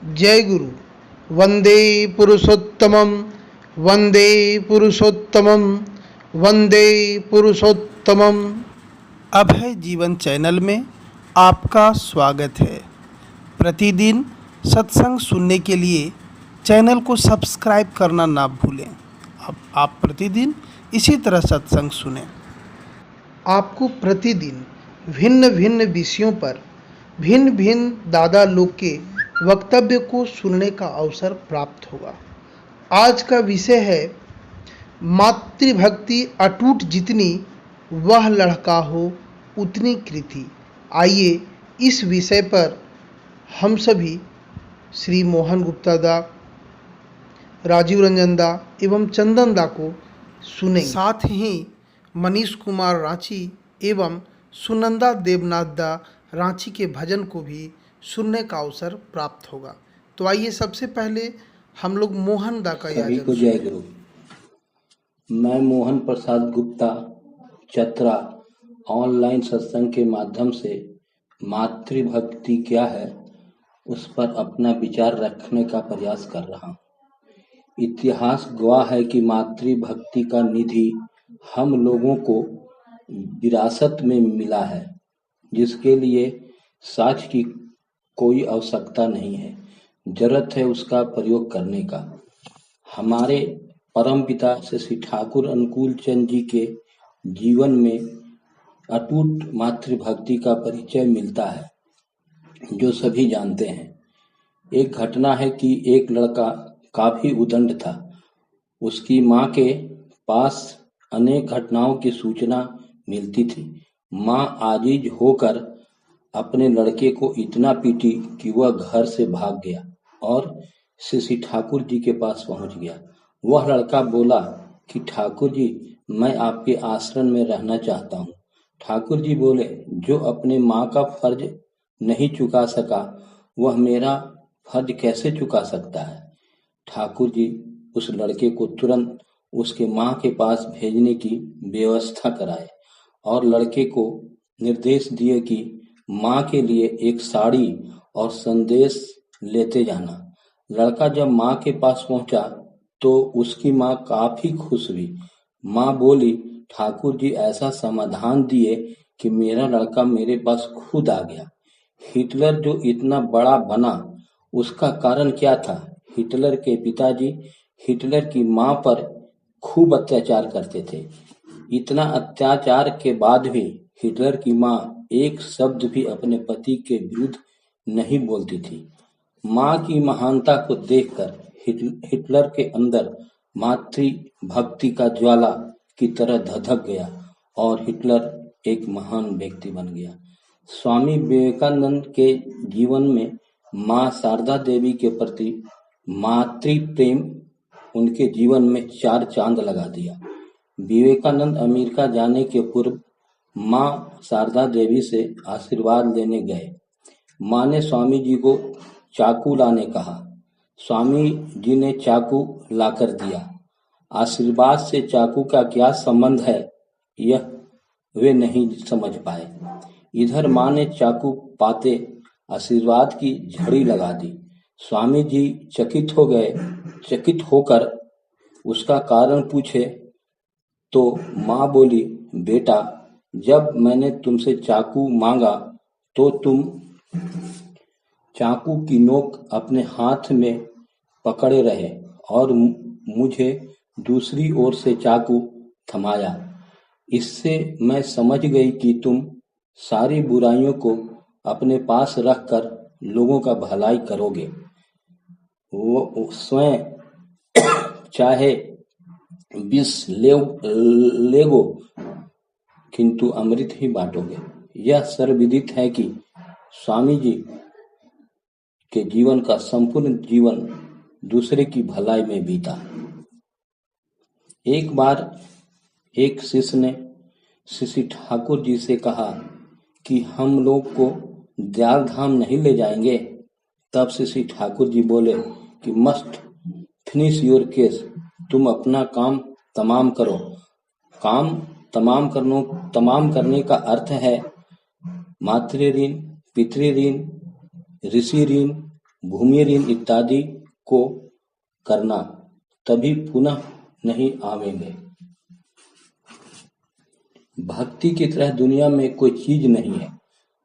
जय गुरु। वंदे पुरुषोत्तमम, वंदे पुरुषोत्तमम, वंदे पुरुषोत्तमम। अभय जीवन चैनल में आपका स्वागत है। प्रतिदिन सत्संग सुनने के लिए चैनल को सब्सक्राइब करना ना भूलें। अब आप प्रतिदिन इसी तरह सत्संग सुनें। आपको प्रतिदिन भिन्न भिन्न विषयों पर भिन्न भिन्न दादा लोग के वक्तव्य को सुनने का अवसर प्राप्त होगा। आज का विषय है मातृभक्ति अटूट जितनी, वह लड़का हो उतनी कृति। आइए इस विषय पर हम सभी श्री मोहन गुप्ता दा, राजीव रंजन दा एवं चंदन दा को सुनेंगे। साथ ही मनीष कुमार रांची एवं सुनंदा देवनाथ दा रांची के भजन को भी सुनने का अवसर प्राप्त होगा। तो आइए सबसे पहले हम लोग मोहन दा का सभी को जय गुरु। मैं मोहन प्रसाद गुप्ता चतरा ऑनलाइन सत्संग के माध्यम से मातृभक्ति क्या है उस पर अपना विचार रखने का प्रयास कर रहा हूँ। इतिहास गवाह है कि मातृभक्ति का निधि हम लोगों को विरासत में मिला है, जिसके लिए साक्ष्य की कोई आवश्यकता नहीं है, जरूरत है उसका प्रयोग करने का। हमारे परम पिता श्री ठाकुर अनुकूल चंद जी के जीवन में अटूट मातृभक्ति का परिचय मिलता है, जो सभी जानते हैं। एक घटना है कि एक लड़का काफी उदंड था। उसकी माँ के पास अनेक घटनाओं की सूचना मिलती थी। माँ आजीज होकर अपने लड़के को इतना पीटी कि वह घर से भाग गया और श्री ठाकुर जी के पास पहुंच गया। वह लड़का बोला कि ठाकुर जी, मैं आपके आश्रम में रहना चाहता हूँ। ठाकुर जी बोले, जो अपने माँ का फर्ज नहीं चुका सका वह मेरा फर्ज कैसे चुका सकता है। ठाकुर जी उस लड़के को तुरंत उसके माँ के पास भेजने की व्यवस्था कराए और लड़के को निर्देश दिए कि माँ के लिए एक साड़ी और संदेश लेते जाना। लड़का जब माँ के पास पहुंचा तो उसकी माँ काफी खुश हुई। माँ बोली, ठाकुर जी ऐसा समाधान दिए कि मेरा लड़का मेरे पास खुद आ गया। हिटलर जो इतना बड़ा बना उसका कारण क्या था? हिटलर के पिताजी हिटलर की माँ पर खूब अत्याचार करते थे। इतना अत्याचार के बाद भी हिटलर की माँ एक शब्द भी अपने पति के विरुद्ध नहीं बोलती थी। माँ की महानता को देखकर हिटलर के अंदर मातृ भक्ति का ज्वाला की तरह धधक गया और हिटलर एक महान व्यक्ति बन गया। स्वामी विवेकानंद के जीवन में माँ शारदा देवी के प्रति मातृ प्रेम उनके जीवन में चार चांद लगा दिया। विवेकानंद अमेरिका जाने के पूर्व माँ शारदा देवी से आशीर्वाद लेने गए। माँ ने स्वामी जी को चाकू लाने कहा। स्वामी जी ने चाकू लाकर दिया। आशीर्वाद से चाकू का क्या संबंध है, यह वे नहीं समझ पाए। इधर माँ ने चाकू पाते आशीर्वाद की झड़ी लगा दी। स्वामी जी चकित हो गए। चकित होकर उसका कारण पूछे तो माँ बोली, बेटा, जब मैंने तुमसे चाकू मांगा तो तुम चाकू की नोक अपने हाथ में पकड़े रहे और मुझे दूसरी ओर से चाकू थमाया। इससे मैं समझ गई कि तुम सारी बुराइयों को अपने पास रखकर लोगों का भलाई करोगे। वो स्वयं चाहे विष लेगो किंतु अमृत ही बांटोगे। यह सर्वविदित है कि स्वामी जी के जीवन का संपूर्ण जीवन दूसरे की भलाई में बीता। एक बार एक शिष्य ने श्री ठाकुर जी से कहा कि हम लोग को दयाल धाम नहीं ले जाएंगे। तब श्री ठाकुर जी बोले कि मस्ट फिनिश योर केस, तुम अपना काम तमाम करो। काम तमाम करने का अर्थ है मातृ ऋण, पितृ ऋण, ऋषि ऋण, भूमि ऋण इत्यादि को करना, तभी पुनः नहीं आवेंगे। भक्ति की तरह दुनिया में कोई चीज नहीं है।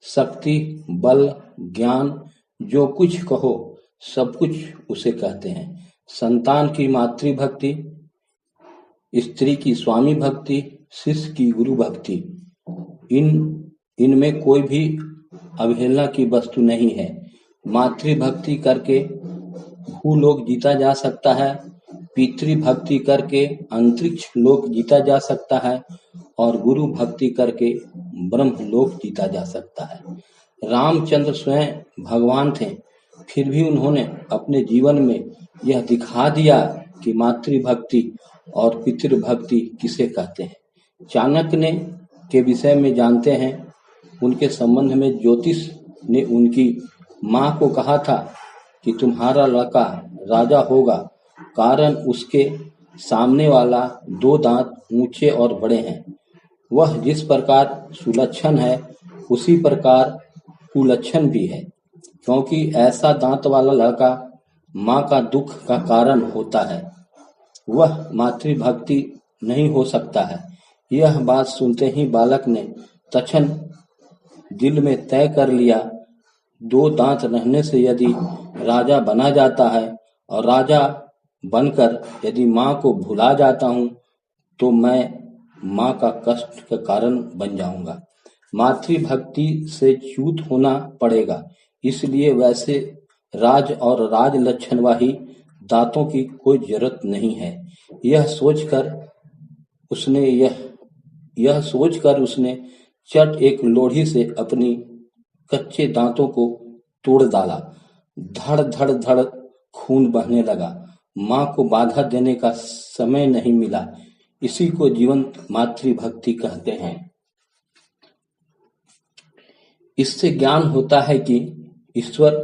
शक्ति, बल, ज्ञान, जो कुछ कहो सब कुछ उसे कहते हैं। संतान की मातृ भक्ति, स्त्री की स्वामी भक्ति, शिष्य की गुरु भक्ति, इनमें कोई भी अवहेलना की वस्तु नहीं है। मातृ भक्ति करके भूलोक जीता जा सकता है, पितृ भक्ति करके अंतरिक्ष लोक जीता जा सकता है और गुरु भक्ति करके ब्रह्म लोक जीता जा सकता है। रामचंद्र स्वयं भगवान थे, फिर भी उन्होंने अपने जीवन में यह दिखा दिया कि मातृ भक्ति और पितृ भक्ति किसे कहते हैं। चाणक्य के विषय में जानते हैं, उनके संबंध में ज्योतिष ने उनकी माँ को कहा था कि तुम्हारा लड़का राजा होगा, कारण उसके सामने वाला 2 दांत ऊंचे और बड़े हैं। वह जिस प्रकार सुलक्षण है उसी प्रकार कुलक्षण भी है, क्योंकि ऐसा दांत वाला लड़का माँ का दुख का कारण होता है, वह मातृभक्ति नहीं हो सकता है। यह बात सुनते ही बालक ने तक्षण दिल में तय कर लिया, 2 दांत रहने से यदि राजा बना जाता है और राजा बनकर यदि माँ को भुला जाता हूँ तो मैं माँ का कष्ट का कारण बन जाऊंगा। मातृभक्ति से च्युत होना पड़ेगा, इसलिए वैसे राज और राज लक्षण वाली दांतों की कोई जरूरत नहीं है। यह सोचकर उसने चट एक लोढ़ी से अपनी कच्चे दांतों को तोड़ डाला। धड़ धड़ धड़ खून बहने लगा। माँ को बाधा देने का समय नहीं मिला। इसी को जीवंत मातृभक्ति कहते हैं। इससे ज्ञान होता है कि ईश्वर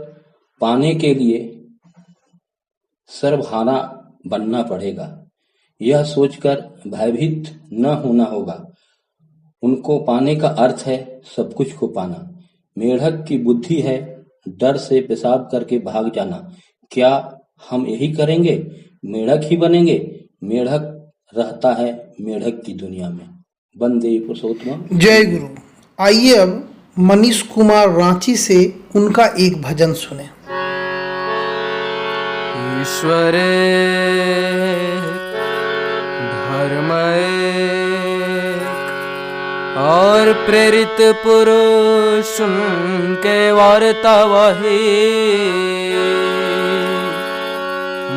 पाने के लिए सर्वहारा बनना पड़ेगा। यह सोचकर भयभीत न होना होगा। उनको पाने का अर्थ है सब कुछ को पाना। मेढक की बुद्धि है डर से पेशाब करके भाग जाना। क्या हम यही करेंगे? मेढक ही बनेंगे। मेढक रहता है मेढक की दुनिया में। वंदे पुरुषोत्तम। जय गुरु। आइए अब मनीष कुमार रांची से उनका एक भजन सुने। ईश्वरे धर्म और प्रेरित पुरुष उनके वार्ता वही,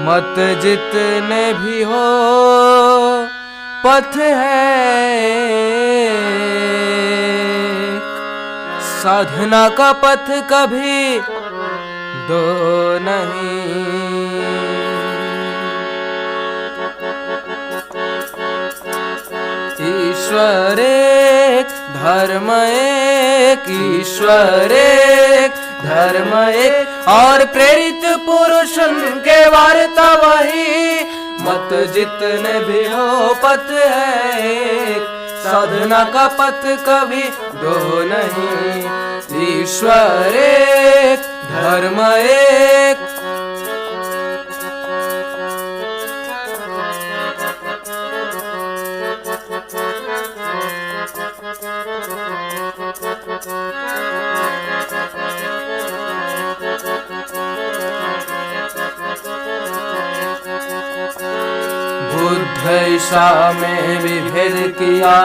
मत जितने भी हो पथ है, साधना का पथ कभी दो नहीं। ईश्वर एक धर्म एक, ईश्वर एक धर्म एक और प्रेरित पुरुष उनके वार्ता वही, मत जितने भी हो पथ है एक, साधना का पथ कभी दो नहीं। ईश्वर एक धर्म एक। बुद्ध ईसा में विभेद किया,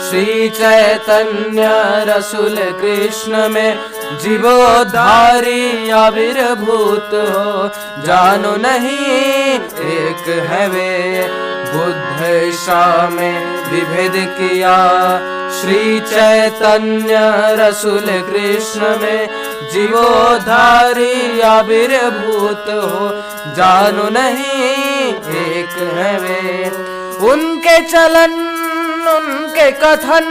श्री चैतन्य रसूल कृष्ण में जीवोद्धारी आविर्भूत हो, जानो नहीं एक है वे। बुद्ध ईसा में विभेद किया, श्री चैतन्य रसूल कृष्ण में जीवोद्धारी आविर्भूत हो, जानो नहीं एक है वे। उनके चलन उनके कथन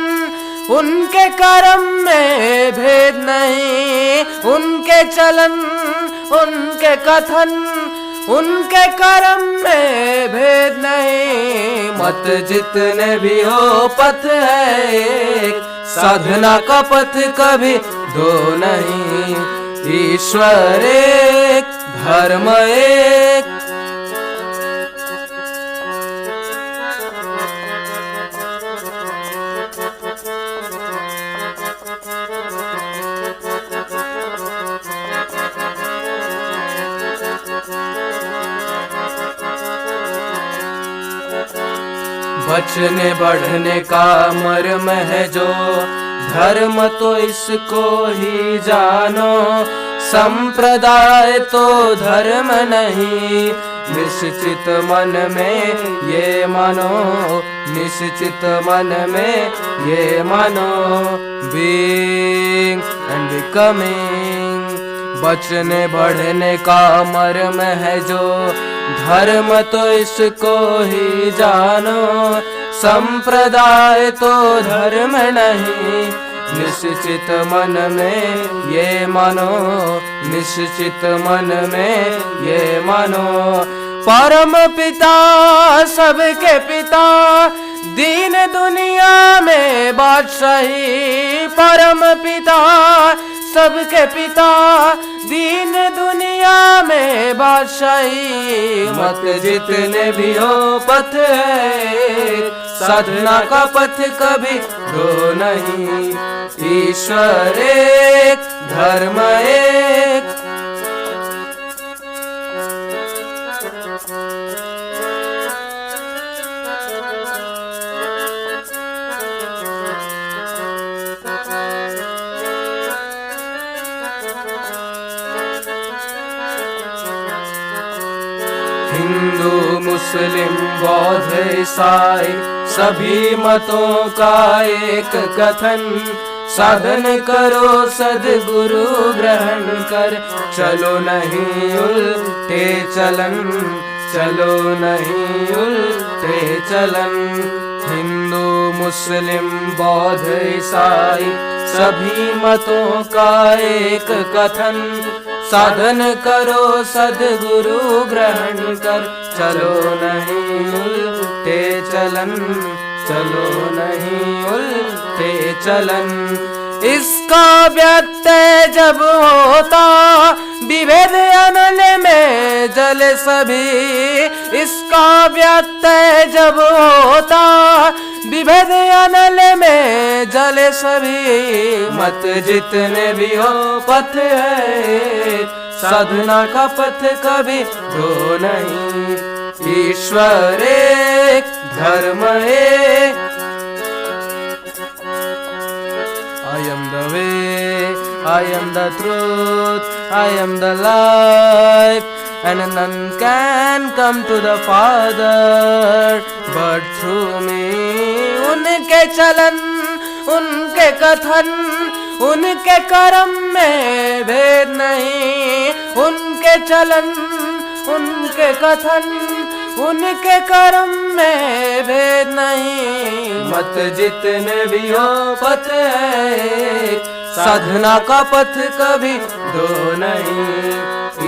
उनके कर्म में भेद नहीं, उनके चलन उनके कथन उनके कर्म में भेद नहीं। मत जितने भी हो पथ है एक, साधना का पथ कभी दो नहीं। ईश्वर एक धर्म एक। बचने बढ़ने का मर्म है जो, धर्म तो इसको ही जानो, संप्रदाय तो धर्म नहीं। निश्चित मन में ये मानो, निश्चित मन में ये मानो, बीइंग एंड बिकमिंग। बचने बढ़ने का मर्म है जो, धर्म तो इसको ही जानो, संप्रदाय तो धर्म नहीं। निश्चित मन में ये मानो, निश्चित मन में ये मानो। परम पिता सबके पिता, दीन दुनिया में बादशाही। परम पिता सबके पिता, दीन दुनिया में बादशाही। मत जितने भी हो पथ है, साधना का पथ कभी दो नहीं। ईश्वर एक, धर्म एक। हिंदू मुस्लिम बौद्ध ईसाई, सभी मतों का एक कथन। साधन करो सद्गुरु ग्रहण कर, चलो नहीं उल्टे चलन, चलो नहीं उल्टे चलन। हिंदू मुस्लिम बौद्ध ईसाई, सभी मतों का एक कथन। साधन करो सद्गुरु ग्रहण कर, चलो नहीं उल्टे चलन, चलो नहीं उल्टे चलन। इसका व्यत्यय जब होता, विभेद अनल में जले सभी। इसका व्यत्यय जब होता, विभेद अनल में जले सभी। मत जितने भी हो पथ है, साधना का पथ कभी दो नहीं। ईश्वर एक, धर्म एक। I am the way, I am the truth, I am the life, and none can come to the Father but through me. उनके चलन, उनके कथन, उनके कर्म में भेद नहीं। उनके चलन, उनके कथन, उनके कर्म में भेद नहीं। मत जितने भी हो पथ है, साधना का पथ कभी दो नहीं।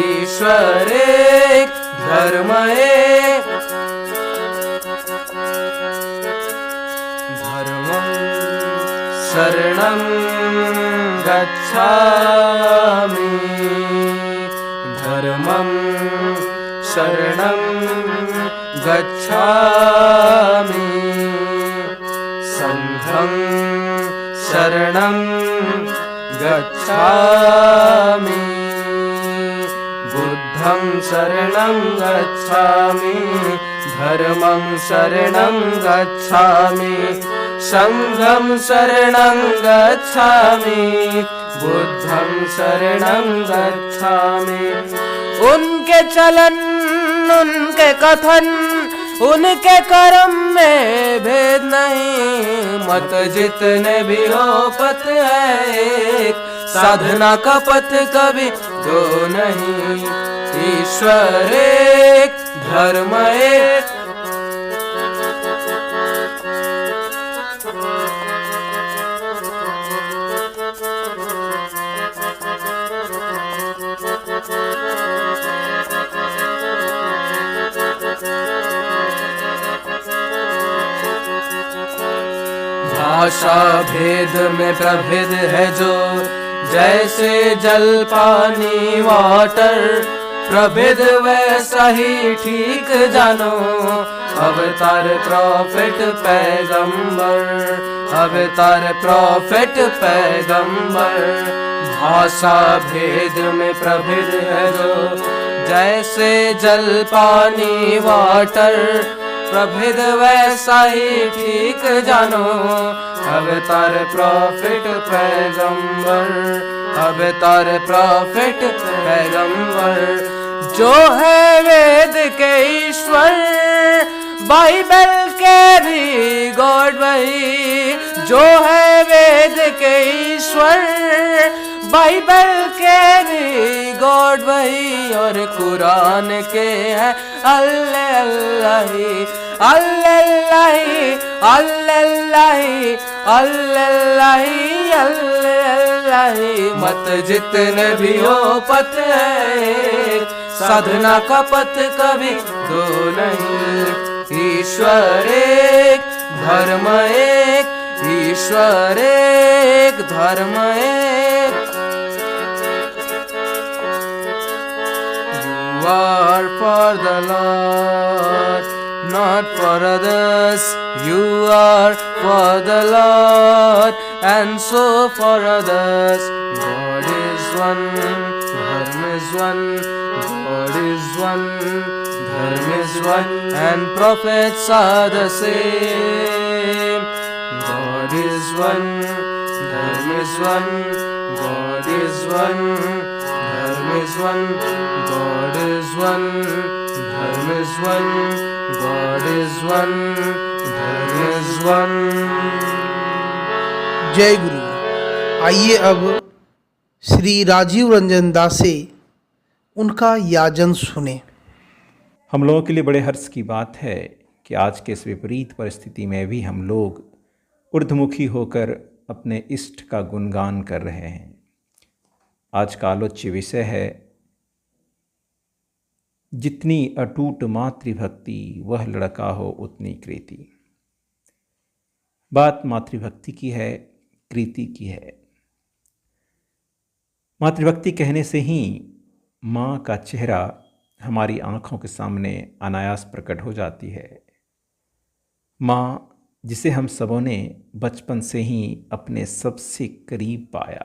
ईश्वर एक, धर्म एक। धर्मं शरणं गच्छामि, धर्मं शरणं गच्छामि, संघं शरणं गच्छामि, बुद्धं शरणं गच्छामि, धर्मं शरणं गच्छामि, संघं शरणं गच्छामि, बुद्धं शरणं गच्छामि। उनके चलन, उनके कथन, उनके कर्म में भेद नहीं। मत जितने भी हो पथ है, साधना का पथ कभी दो नहीं। ईश्वर एक, धर्म एक। भाषा भेद में प्रभेद है जो, जैसे जल पानी वाटर। प्रभिद वैसा ही ठीक जानो, अवतार प्रॉफिट पैगंबर, अवतार प्रॉफिट पैगंबर। भाषा भेद में प्रभिद है जो, जैसे जल पानी वाटर, प्रभिद वैसा ही ठीक जानो, अवतार प्रॉफिट पैगंबर, अवतार प्रॉफिट पैगंबर। जो है वेद के ईश्वर, बाइबल के भी गॉड वही, जो है वेद के ईश्वर, बाइबल के भी गॉड वही, और कुरान के है अल्लाह अल्लाही, अल्लाही अल्लाही अल्लाही अल्लाही। मत जितने भी हो पथ है, साधना का पथ कभी दो नहीं। ईश्वर एक, धर्म एक, ईश्वर एक, धर्म एक। You are for the Lord, not for others. You are for the Lord, and so for others. God is one, Dharma is one. God is one, Dharma is one, and prophets are the same. God is one, Dharma is one. God is one, Dharma is one. God is one, Dharma is one. God is one, Dharma is one. जय गुरु। आइए अब श्री राजीव रंजन दास से उनका याजन सुने। हम लोगों के लिए बड़े हर्ष की बात है कि आज के इस विपरीत परिस्थिति में भी हम लोग ऊर्ध्वमुखी होकर अपने इष्ट का गुणगान कर रहे हैं। आज का आलोच्य विषय है, जितनी अटूट मातृभक्ति वह लड़का हो उतनी कृति। बात मातृभक्ति की है, कृति की है। मातृभक्ति कहने से ही माँ का चेहरा हमारी आँखों के सामने अनायास प्रकट हो जाती है। माँ जिसे हम सबों ने बचपन से ही अपने सबसे करीब पाया।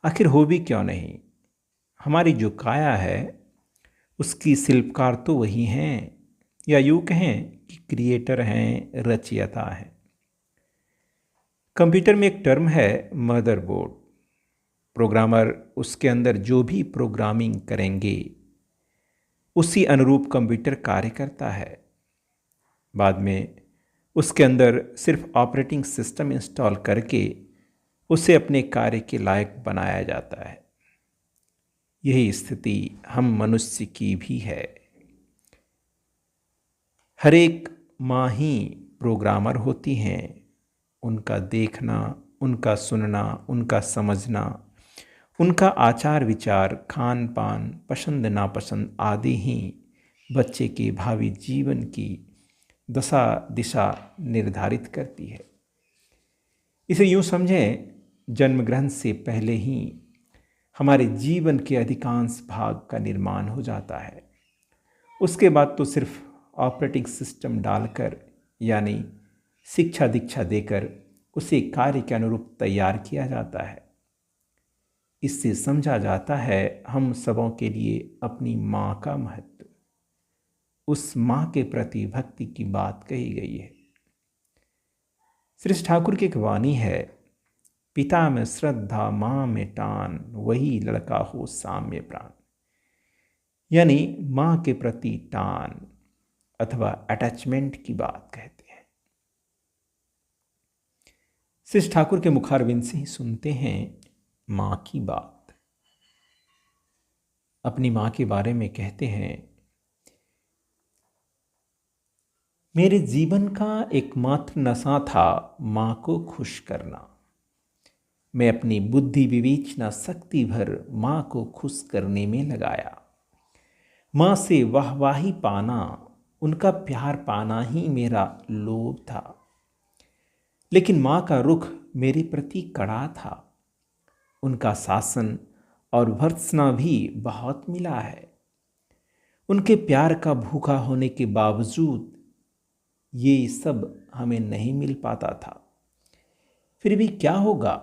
आखिर हो भी क्यों नहीं, हमारी जो काया है उसकी शिल्पकार तो वही हैं, या यूँ कहें कि क्रिएटर हैं, रचयिता हैं। कंप्यूटर में एक टर्म है मदरबोर्ड। प्रोग्रामर उसके अंदर जो भी प्रोग्रामिंग करेंगे उसी अनुरूप कंप्यूटर कार्य करता है। बाद में उसके अंदर सिर्फ ऑपरेटिंग सिस्टम इंस्टॉल करके उसे अपने कार्य के लायक बनाया जाता है। यही स्थिति हम मनुष्य की भी है। हर एक माँ ही प्रोग्रामर होती हैं। उनका देखना, उनका सुनना, उनका समझना, उनका आचार विचार, खान पान, पसंद नापसंद आदि ही बच्चे के भावी जीवन की दशा दिशा निर्धारित करती है। इसे यूँ समझें, जन्म ग्रहण से पहले ही हमारे जीवन के अधिकांश भाग का निर्माण हो जाता है। उसके बाद तो सिर्फ ऑपरेटिंग सिस्टम डालकर, यानी शिक्षा दीक्षा देकर उसे कार्य के अनुरूप तैयार किया जाता है। इससे समझा जाता है हम सबों के लिए अपनी माँ का महत्व। उस माँ के प्रति भक्ति की बात कही गई है। श्री ठाकुर की एक वाणी है, पिता में श्रद्धा माँ में टान, वही लड़का हो साम्य प्राण। यानी माँ के प्रति टान अथवा अटैचमेंट की बात कहते हैं। श्री ठाकुर के मुखारविंद से ही सुनते हैं माँ की बात। अपनी माँ के बारे में कहते हैं, मेरे जीवन का एकमात्र नशा था माँ को खुश करना। मैं अपनी बुद्धि विवेचना शक्ति भर माँ को खुश करने में लगाया। माँ से वाहवाही पाना, उनका प्यार पाना ही मेरा लोभ था। लेकिन माँ का रुख मेरे प्रति कड़ा था। उनका शासन और भर्त्सना भी बहुत मिला है। उनके प्यार का भूखा होने के बावजूद ये सब हमें नहीं मिल पाता था। फिर भी क्या होगा,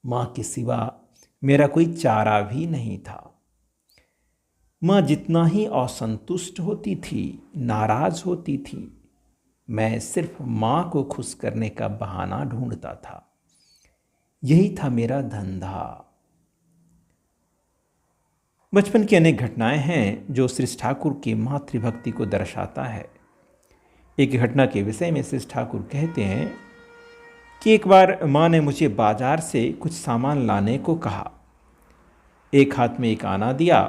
माँ के सिवा मेरा कोई चारा भी नहीं था। माँ जितना ही असंतुष्ट होती थी, नाराज होती थी, मैं सिर्फ माँ को खुश करने का बहाना ढूंढता था। यही था मेरा धंधा। बचपन की अनेक घटनाएं हैं जो श्री ठाकुर की मातृभक्ति को दर्शाता है। एक घटना के विषय में श्री ठाकुर कहते हैं कि एक बार माँ ने मुझे बाजार से कुछ सामान लाने को कहा। एक हाथ में एक आना दिया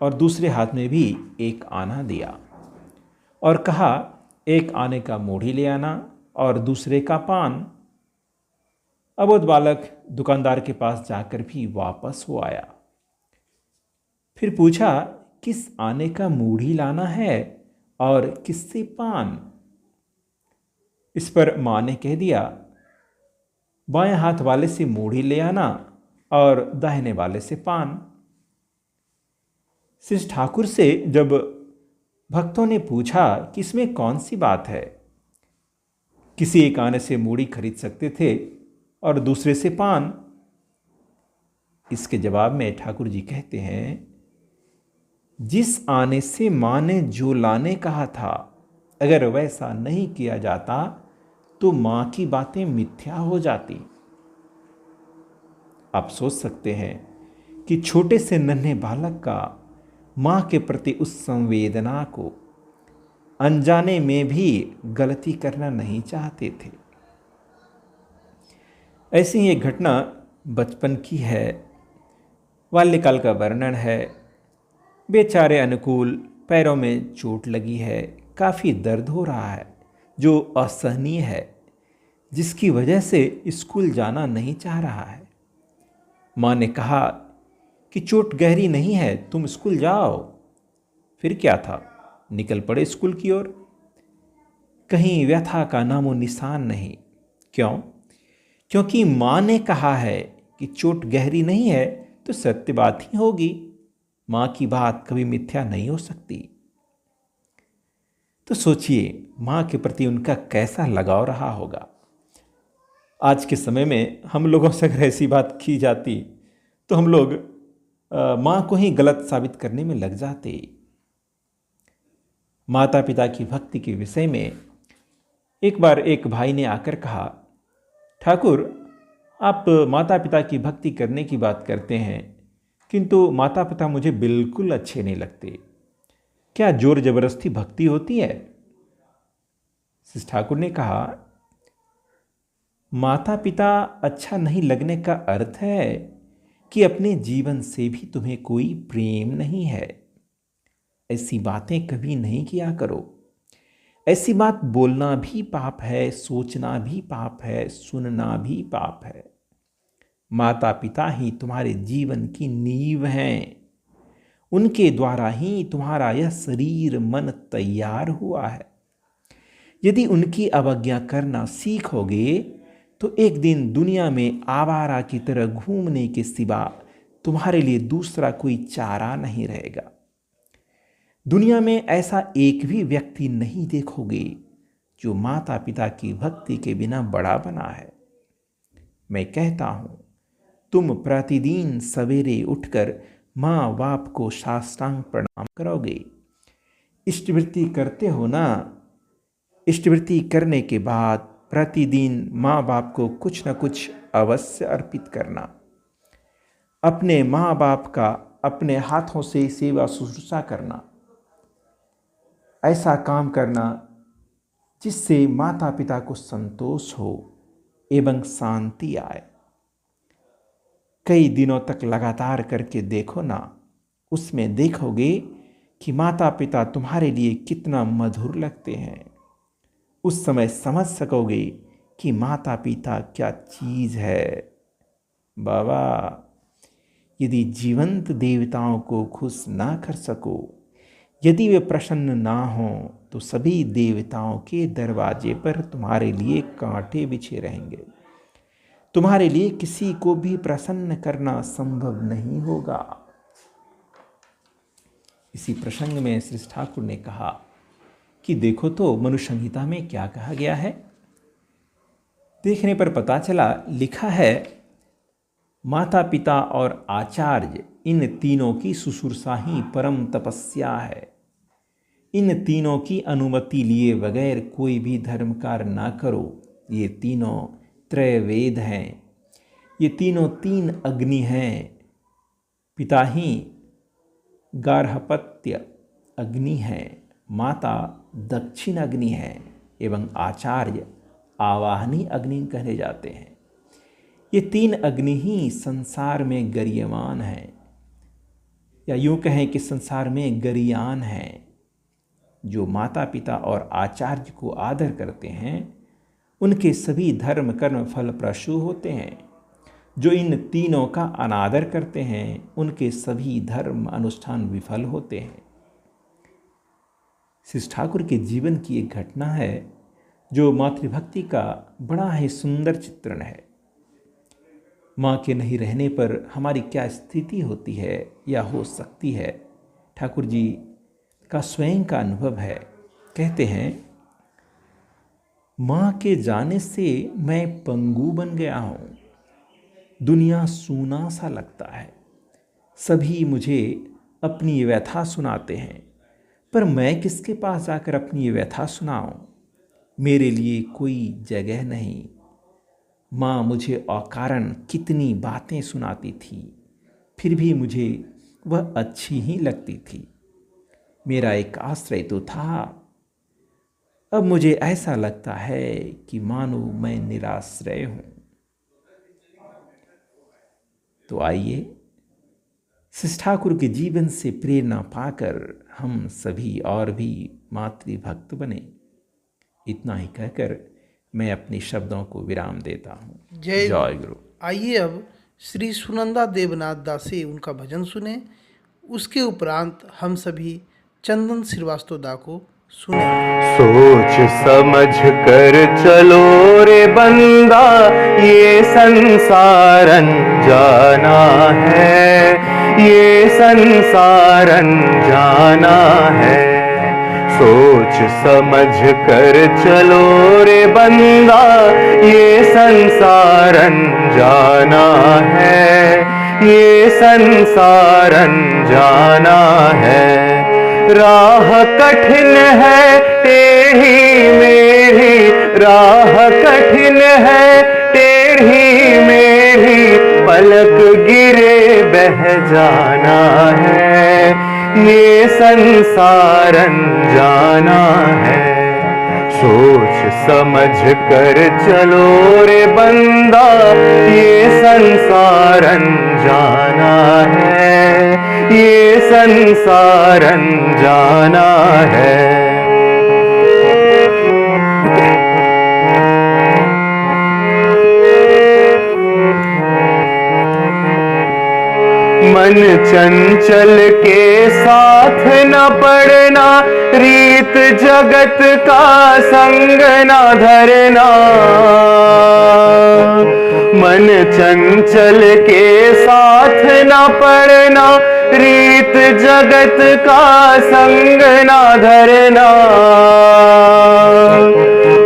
और दूसरे हाथ में भी एक आना दिया और कहा, एक आने का मूढ़ी ले आना और दूसरे का पान। अबोध बालक दुकानदार के पास जाकर भी वापस हो आया। फिर पूछा, किस आने का मूढ़ी लाना है और किससे पान? इस पर माँ ने कह दिया, बाएं हाथ वाले से मूढ़ी ले आना और दाहिने वाले से पान। श्री ठाकुर से जब भक्तों ने पूछा कि इसमें कौन सी बात है, किसी एक आने से मूढ़ी खरीद सकते थे और दूसरे से पान। इसके जवाब में ठाकुर जी कहते हैं, जिस आने से माँ ने जो लाने कहा था, अगर वैसा नहीं किया जाता तो माँ की बातें मिथ्या हो जाती। आप सोच सकते हैं कि छोटे से नन्हे बालक का माँ के प्रति उस संवेदना को अनजाने में भी गलती करना नहीं चाहते थे। ऐसी ही एक घटना बचपन की है। बाल्यकाल का वर्णन है। बेचारे अनुकूल पैरों में चोट लगी है, काफ़ी दर्द हो रहा है जो असहनीय है, जिसकी वजह से स्कूल जाना नहीं चाह रहा है। माँ ने कहा कि चोट गहरी नहीं है, तुम स्कूल जाओ। फिर क्या था, निकल पड़े स्कूल की ओर। कहीं व्यथा का नामो निशान नहीं। क्यों? क्योंकि माँ ने कहा है कि चोट गहरी नहीं है तो सत्य बात ही होगी। माँ की बात कभी मिथ्या नहीं हो सकती। तो सोचिए, माँ के प्रति उनका कैसा लगाव रहा होगा। आज के समय में हम लोगों से अगर ऐसी बात की जाती तो हम लोग माँ को ही गलत साबित करने में लग जाते। माता पिता की भक्ति के विषय में एक बार एक भाई ने आकर कहा, ठाकुर, आप माता पिता की भक्ति करने की बात करते हैं, किंतु माता पिता मुझे बिल्कुल अच्छे नहीं लगते। क्या जोर जबरदस्ती भक्ति होती है? श्री ठाकुर ने कहा, माता पिता अच्छा नहीं लगने का अर्थ है कि अपने जीवन से भी तुम्हें कोई प्रेम नहीं है। ऐसी बातें कभी नहीं किया करो। ऐसी बात बोलना भी पाप है, सोचना भी पाप है, सुनना भी पाप है। माता पिता ही तुम्हारे जीवन की नींव हैं। उनके द्वारा ही तुम्हारा यह शरीर मन तैयार हुआ है। यदि उनकी अवज्ञा करना सीखोगे तो एक दिन दुनिया में आवारा की तरह घूमने के सिवा तुम्हारे लिए दूसरा कोई चारा नहीं रहेगा। दुनिया में ऐसा एक भी व्यक्ति नहीं देखोगे जो माता पिता की भक्ति के बिना बड़ा बना है। मैं कहता हूँ, तुम प्रतिदिन सवेरे उठकर माँ बाप को साष्टांग प्रणाम करोगे। इष्टवृत्ति करते हो ना? इष्टवृत्ति करने के बाद प्रतिदिन माँ बाप को कुछ न कुछ अवश्य अर्पित करना। अपने माँ बाप का अपने हाथों से सेवा शुश्रूषा करना। ऐसा काम करना जिससे माता पिता को संतोष हो एवं शांति आए। कई दिनों तक लगातार करके देखो ना, उसमें देखोगे कि माता पिता तुम्हारे लिए कितना मधुर लगते हैं। उस समय समझ सकोगे कि माता पिता क्या चीज़ है। बाबा, यदि जीवंत देवताओं को खुश ना कर सको, यदि वे प्रसन्न ना हों, तो सभी देवताओं के दरवाजे पर तुम्हारे लिए कांटे बिछे रहेंगे। तुम्हारे लिए किसी को भी प्रसन्न करना संभव नहीं होगा। इसी प्रसंग में श्री ठाकुर ने कहा कि देखो तो मनु संहिता में क्या कहा गया है। देखने पर पता चला, लिखा है, माता पिता और आचार्य इन तीनों की शुश्रूषा ही परम तपस्या है। इन तीनों की अनुमति लिए बगैर कोई भी धर्म कार्य ना करो। ये तीनों त्रयवेद हैं, ये तीनों तीन अग्नि हैं। पिता ही गार्हपत्य अग्नि है, माता दक्षिण अग्नि है एवं आचार्य आवाहनी अग्नि कहे जाते हैं। ये तीन अग्नि ही संसार में गरियमान हैं, या यूँ कहें कि संसार में गरियान हैं। जो माता पिता और आचार्य को आदर करते हैं उनके सभी धर्म कर्म फलप्रसू होते हैं। जो इन तीनों का अनादर करते हैं उनके सभी धर्म अनुष्ठान विफल होते हैं। श्री ठाकुर के जीवन की एक घटना है जो मातृभक्ति का बड़ा ही सुंदर चित्रण है। माँ के नहीं रहने पर हमारी क्या स्थिति होती है या हो सकती है, ठाकुर जी का स्वयं का अनुभव है। कहते हैं, माँ के जाने से मैं पंगु बन गया हूँ। दुनिया सूना सा लगता है। सभी मुझे अपनी व्यथा सुनाते हैं, पर मैं किसके पास जाकर अपनी व्यथा सुनाऊं? मेरे लिए कोई जगह नहीं। माँ मुझे अकारण कितनी बातें सुनाती थी, फिर भी मुझे वह अच्छी ही लगती थी। मेरा एक आश्रय तो था। अब मुझे ऐसा लगता है कि मानो मैं निराश्रय हूँ। तो आइए श्री ठाकुर के जीवन से प्रेरणा पाकर हम सभी और भी मातृभक्त बने। इतना ही कहकर मैं अपने शब्दों को विराम देता हूँ। जय गुरु। आइए अब श्री सुनंदा देवनाथ दास से उनका भजन सुने। उसके उपरांत हम सभी चंदन श्रीवास्तव दा को सुने। सोच समझ कर चलो रे बंदा, ये संसारन जाना है, ये संसारन जाना है। सोच समझ कर चलो रे बंदा, ये संसारन जाना है, ये संसारन जाना है। राह कठिन है टेढ़ी मेढ़ी, राह कठिन है टेढ़ी मेढ़ी, पलक गिरे बह जाना है, ये संसारन जाना है। सोच समझ कर चलो रे बंदा, ये संसारन जाना है, ये संसारन जाना है। मन चंचल के साथ न पड़ना, रीत जगत का संग न धरना। मन चंचल के साथ न पड़ना, रीत जगत का संग न धरना।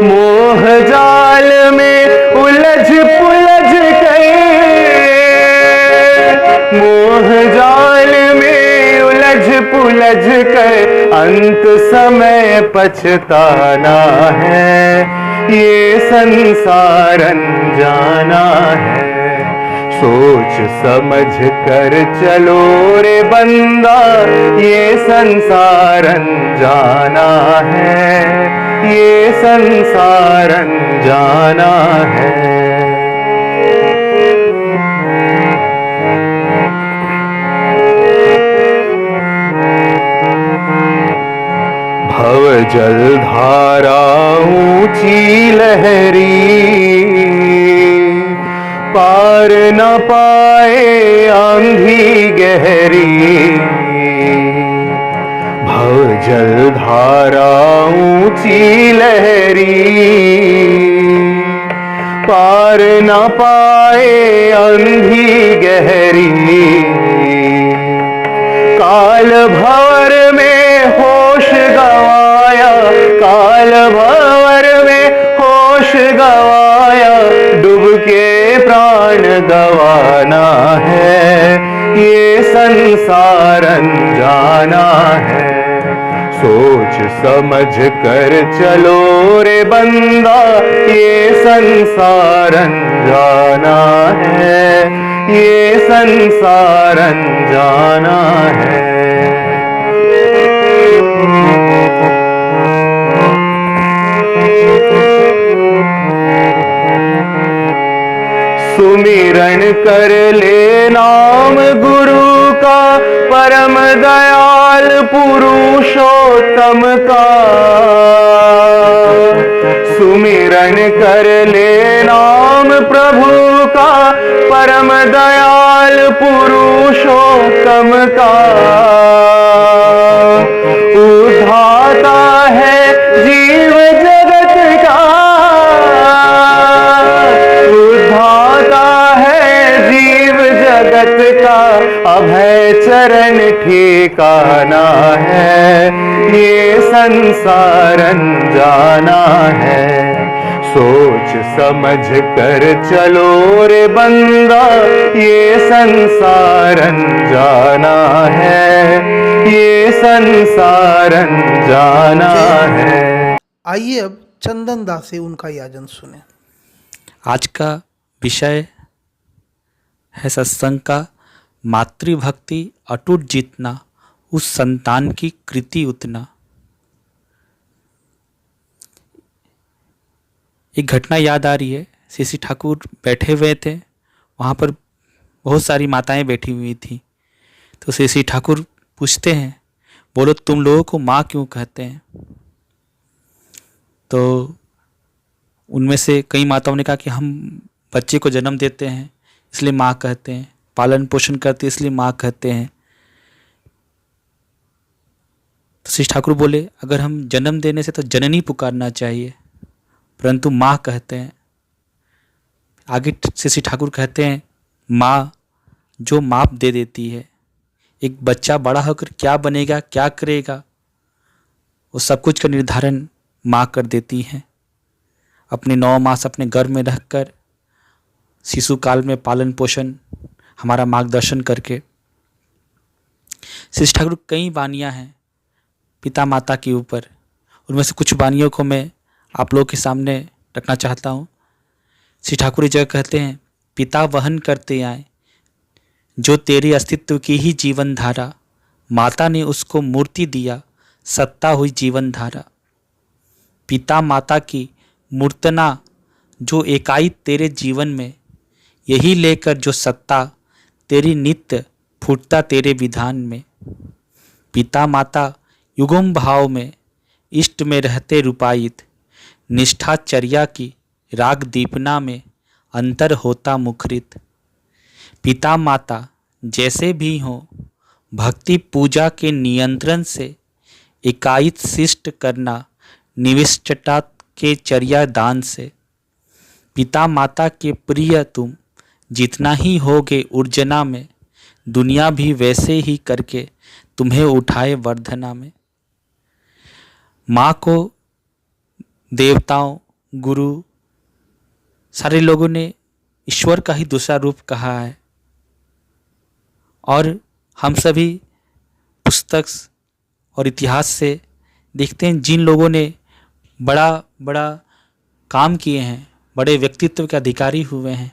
मोह जाल में उलझ पुलझ गए, मोह जाल में उलझ पुलझ कर अंत समय पछताना है, ये संसारन जाना है। सोच समझ कर चलो रे बंदा, ये संसारन जाना है, ये संसारन जाना है। भव जल धारा ऊंची लहरी, पार न पाए आंधी गहरी। भव जल धारा ऊंची लहरी, पार पार न पाए अंधी गहरी, काल भंवर में होश गवाया, काल भंवर में होश गवाया, डूब के प्राण गवाना है, ये संसार अनजाना है। सोच समझ कर चलो रे बंदा, ये संसार अनजाना है, ये संसार अनजाना है। सुमिरन कर ले नाम गुरु का, परम दयाल पुरुषोत्तम का। सुमिरन कर ले नाम प्रभु का, परम दयाल पुरुषोत्तम का। उद्धाता है जीव जगत का, उद्धाता है जीव जगत का, अभय चरण ठिकाना है, ये संसार अनजाना है। सोच समझ कर चलो रे बंदा, ये संसार अनजाना है, ये संसार अनजाना है। आइए अब चंदन दास से उनका याजन सुने। आज का विषय है सत्संग का मातृभक्ति अटूट जितना, उस संतान की कृति उतना। एक घटना याद आ रही है। श्री ठाकुर बैठे हुए थे, वहाँ पर बहुत सारी माताएं बैठी हुई थी। तो श्री ठाकुर पूछते हैं, बोलो तुम लोगों को माँ क्यों कहते हैं? तो उनमें से कई माताओं ने कहा कि हम बच्चे को जन्म देते हैं इसलिए माँ कहते हैं, पालन पोषण करते हैं इसलिए माँ कहते हैं। तो श्री ठाकुर बोले, अगर हम जन्म देने से तो जननी पुकारना चाहिए, परंतु माँ कहते हैं। आगे श्री ठाकुर कहते हैं, माँ जो माप दे देती है। एक बच्चा बड़ा होकर क्या बनेगा, क्या करेगा, वो सब कुछ का निर्धारण माँ कर देती है। अपने 9 मास अपने गर्भ में रखकर शिशु काल में पालन पोषण हमारा मार्गदर्शन करके। श्री ठाकुर कई वानियाँ हैं पिता माता के ऊपर, उनमें से कुछ वानियों को मैं आप लोगों के सामने रखना चाहता हूँ। श्री ठाकुर इस जगह कहते हैं, पिता वहन करते आए जो तेरे अस्तित्व की ही जीवन धारा, माता ने उसको मूर्ति दिया सत्ता हुई जीवन धारा। पिता माता की मूर्तना जो एकाई तेरे जीवन में, यही लेकर जो सत्ता तेरी नित्य फूटता तेरे विधान में। पिता माता युगम भाव में इष्ट में रहते रूपायित, निष्ठाचर्या की राग दीपना में अंतर होता मुखरित। पिता माता जैसे भी हों, भक्ति पूजा के नियंत्रण से एकायित शिष्ट करना निविष्टता के चर्या दान से। पिता माता के प्रिय तुम जितना ही होगे उर्जना में, दुनिया भी वैसे ही करके तुम्हें उठाए वर्धना में। माँ को देवताओं, गुरु, सारे लोगों ने ईश्वर का ही दूसरा रूप कहा है। और हम सभी पुस्तक और इतिहास से देखते हैं, जिन लोगों ने बड़ा बड़ा काम किए हैं, बड़े व्यक्तित्व के अधिकारी हुए हैं,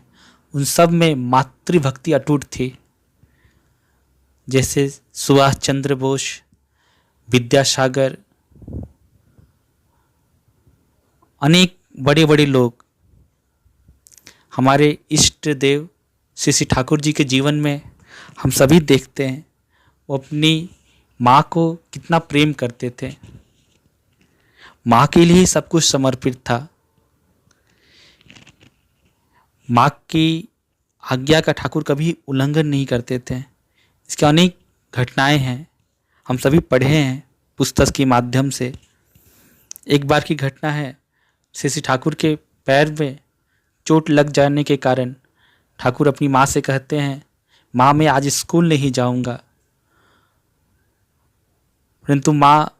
उन सब में मातृभक्ति अटूट थी। जैसे सुभाष चंद्र बोस, विद्यासागर, अनेक बड़े बड़े लोग। हमारे इष्ट देव श्री ठाकुर जी के जीवन में हम सभी देखते हैं, वो अपनी माँ को कितना प्रेम करते थे। माँ के लिए ही सब कुछ समर्पित था। माँ की आज्ञा का ठाकुर कभी उल्लंघन नहीं करते थे। इसके अनेक घटनाएं हैं, हम सभी पढ़े हैं पुस्तक के माध्यम से। एक बार की घटना है, श्री ठाकुर के पैर में चोट लग जाने के कारण ठाकुर अपनी माँ से कहते हैं, माँ मैं आज स्कूल नहीं जाऊंगा। परंतु माँ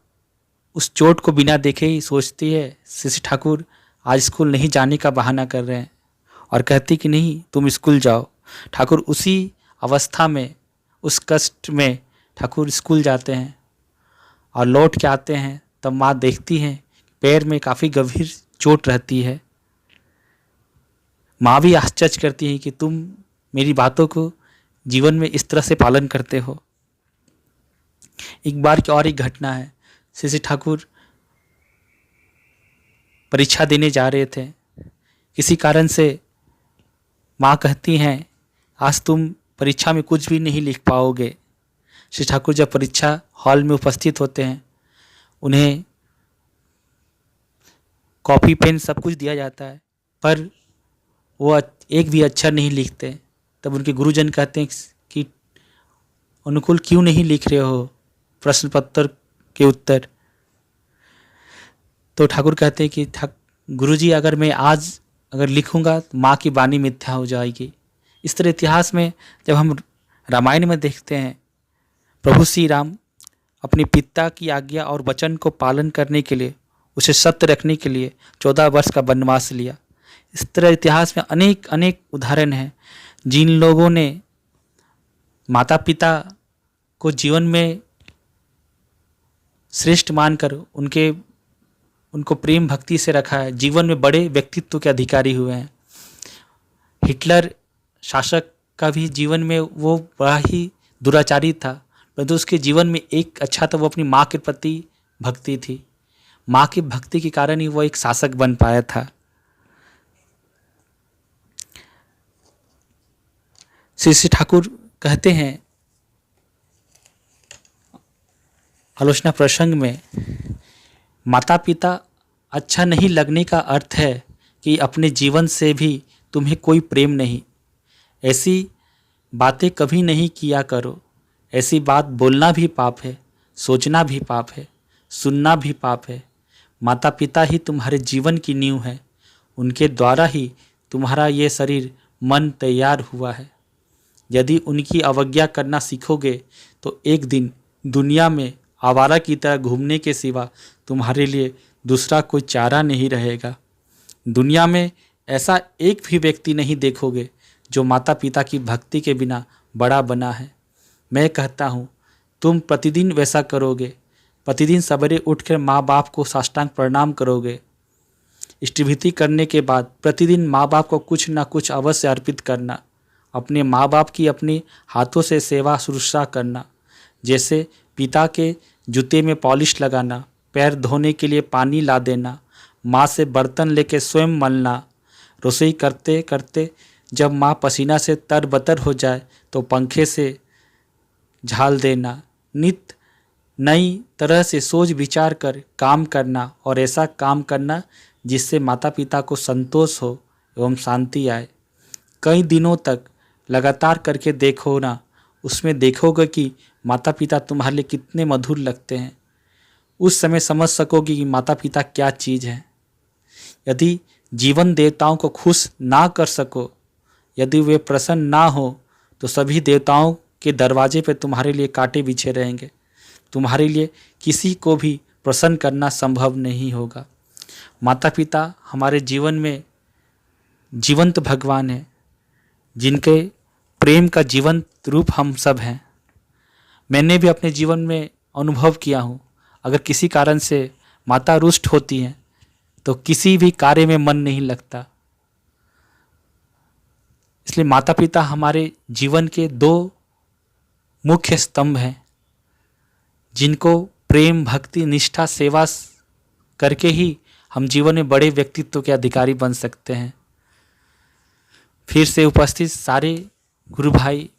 उस चोट को बिना देखे ही सोचती है श्री श्री ठाकुर आज स्कूल नहीं जाने का बहाना कर रहे हैं, और कहती कि नहीं तुम स्कूल जाओ। ठाकुर उसी अवस्था में, उस कष्ट में ठाकुर स्कूल जाते हैं और लौट के आते हैं। तब माँ देखती हैं पैर में काफ़ी गंभीर चोट रहती है। माँ भी आश्चर्य करती है कि तुम मेरी बातों को जीवन में इस तरह से पालन करते हो। एक बार की और एक घटना है, श्री श्री ठाकुर परीक्षा देने जा रहे थे। किसी कारण से माँ कहती हैं आज तुम परीक्षा में कुछ भी नहीं लिख पाओगे। श्री ठाकुर जब परीक्षा हॉल में उपस्थित होते हैं, उन्हें कॉपी पेन सब कुछ दिया जाता है, पर वो एक भी अक्षर नहीं लिखते। तब उनके गुरुजन कहते हैं कि अनुकूल क्यों नहीं लिख रहे हो प्रश्न पत्र के उत्तर। तो ठाकुर कहते हैं कि गुरुजी अगर मैं आज अगर लिखूंगा तो माँ की वाणी मिथ्या हो जाएगी। इस तरह इतिहास में जब हम रामायण में देखते हैं, प्रभु श्री राम अपने पिता की आज्ञा और वचन को पालन करने के लिए, उसे सत्य रखने के लिए 14 वर्ष का वनवास लिया। इस तरह इतिहास में अनेक अनेक उदाहरण हैं जिन लोगों ने माता पिता को जीवन में श्रेष्ठ मानकर उनको प्रेम भक्ति से रखा है, जीवन में बड़े व्यक्तित्व के अधिकारी हुए हैं। हिटलर शासक का भी जीवन में वो बड़ा ही दुराचारी था, परंतु उसके जीवन में एक अच्छा था, वो अपनी माँ के प्रति भक्ति थी। माँ की भक्ति के कारण ही वो एक शासक बन पाया था। श्री श्री ठाकुर कहते हैं आलोचना प्रसंग में, माता पिता अच्छा नहीं लगने का अर्थ है कि अपने जीवन से भी तुम्हें कोई प्रेम नहीं। ऐसी बातें कभी नहीं किया करो। ऐसी बात बोलना भी पाप है, सोचना भी पाप है, सुनना भी पाप है। माता पिता ही तुम्हारे जीवन की नींव है, उनके द्वारा ही तुम्हारा ये शरीर मन तैयार हुआ है। यदि उनकी अवज्ञा करना सीखोगे तो एक दिन दुनिया में आवारा की तरह घूमने के सिवा तुम्हारे लिए दूसरा कोई चारा नहीं रहेगा। दुनिया में ऐसा एक भी व्यक्ति नहीं देखोगे जो माता पिता की भक्ति के बिना बड़ा बना है। मैं कहता हूँ तुम प्रतिदिन वैसा करोगे, प्रतिदिन सवेरे उठकर माँ बाप को साष्टांग प्रणाम करोगे। इष्टभीति करने के बाद प्रतिदिन माँ बाप को कुछ ना कुछ अवश्य अर्पित करना। अपने माँ बाप की अपने हाथों से सेवा शुश्रूषा करना, जैसे पिता के जूते में पॉलिश लगाना, पैर धोने के लिए पानी ला देना, माँ से बर्तन लेके स्वयं मलना। रसोई करते करते जब माँ पसीना से तरबतर हो जाए तो पंखे से झाल देना। नित्य नई तरह से सोच विचार कर काम करना और ऐसा काम करना जिससे माता पिता को संतोष हो एवं शांति आए। कई दिनों तक लगातार करके देखो ना, उसमें देखोगे कि माता पिता तुम्हारे लिए कितने मधुर लगते हैं। उस समय समझ सकोगे कि माता पिता क्या चीज़ है। यदि जीवन देवताओं को खुश ना कर सको, यदि वे प्रसन्न ना हो, तो सभी देवताओं के दरवाजे पर तुम्हारे लिए कांटे बिछे रहेंगे। तुम्हारे लिए किसी को भी प्रसन्न करना संभव नहीं होगा। माता पिता हमारे जीवन में जीवंत भगवान हैं, जिनके प्रेम का जीवंत रूप हम सब हैं। मैंने भी अपने जीवन में अनुभव किया हूँ, अगर किसी कारण से माता रुष्ट होती हैं तो किसी भी कार्य में मन नहीं लगता। इसलिए माता पिता हमारे जीवन के 2 मुख्य स्तंभ हैं, जिनको प्रेम भक्ति निष्ठा सेवा करके ही हम जीवन में बड़े व्यक्तित्व के अधिकारी बन सकते हैं। फिर से उपस्थित सारे गुरु भाई,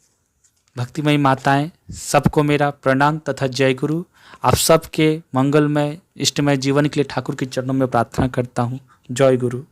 भक्तिमयी माताएं, सबको मेरा प्रणाम तथा जय गुरु। आप सबके मंगलमय इष्टमय जीवन के लिए ठाकुर के चरणों में प्रार्थना करता हूँ। जय गुरु।